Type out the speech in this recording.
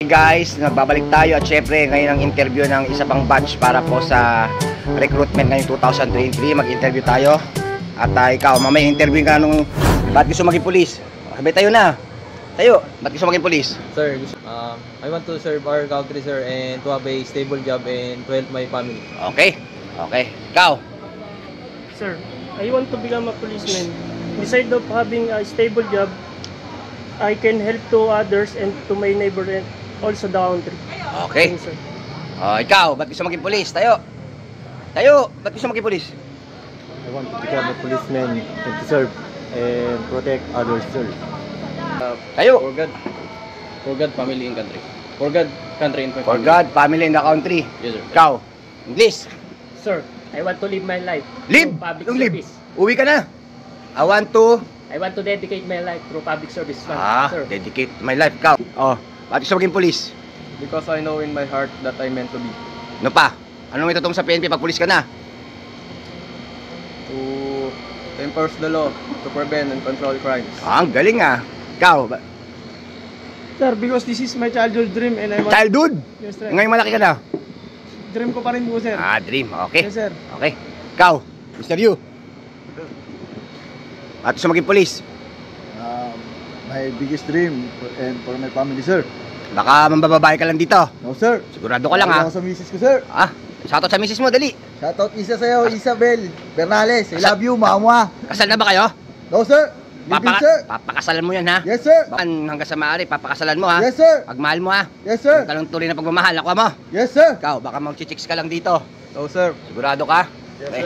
Guys, nagbabalik tayo at syempre ngayon ang interview ng isa pang batch para po sa recruitment ngayong 2023. Mag-interview tayo. At ikaw, mamaya interview ka nung ba't gusto maging pulis? Sabay tayo na. Tayo, ba't gusto maging pulis? Sir, I want to serve our country, sir, and to have a stable job and to help my family. Okay, okay. Ikaw? Sir, I want to become a policeman. Besides of having a stable job, I can help to others and to my neighbor and also the country. Okay. Thank you, sir. Ikaw, ba't gusto maging pulis? Tayo. Tayo, ba't gusto maging pulis? I want to become a policeman and to serve and protect others, sir. Tayo. For God, family, and country. For God, country, and family. For God, family, and the country. Yes, sir. Ikaw, English. Sir, I want to live my life Live! through public Yung live. service. Uwi ka na. I want to dedicate my life through public service, sir. dedicate my life. Ikaw. Ba't gusto maging pulis? Because I know in my heart that I meant to be. Ano pa? Anong itutong sa PNP pag pulis ka na? To enforce the law, to prevent and control crimes. Ang galing ah. Ikaw, Sir, because this is my childhood dream and I want... childhood. Yes, sir. Ngayon malaki ka na. Dream ko pa rin po, sir. Dream. Okay. Yes, sir. Okay. Ikaw, Mr. Yu. Ba't gusto maging pulis? My biggest dream and for my family, sir. Baka mambababae ka lang dito. No, sir. Sigurado ka lang ha. Ako sa misis ko, sir. Shoutout sa misis mo, dali. Shoutout isa sa'yo, Isabel Bernales. I love you, mama. Kasal na ba kayo? No, sir. Living, sir. Papakasalan mo yan ha. Yes, sir. Hanggang sa maaari, papakasalan mo ha. Yes, sir. Pagmahal mo ha. Yes, sir. Yung talong tuloy na pagmamahal. Ako mo. Yes, sir. Ikaw, baka mag-chicks ka lang dito. No, sir. Sigurado ka? Yes, Okay. sir.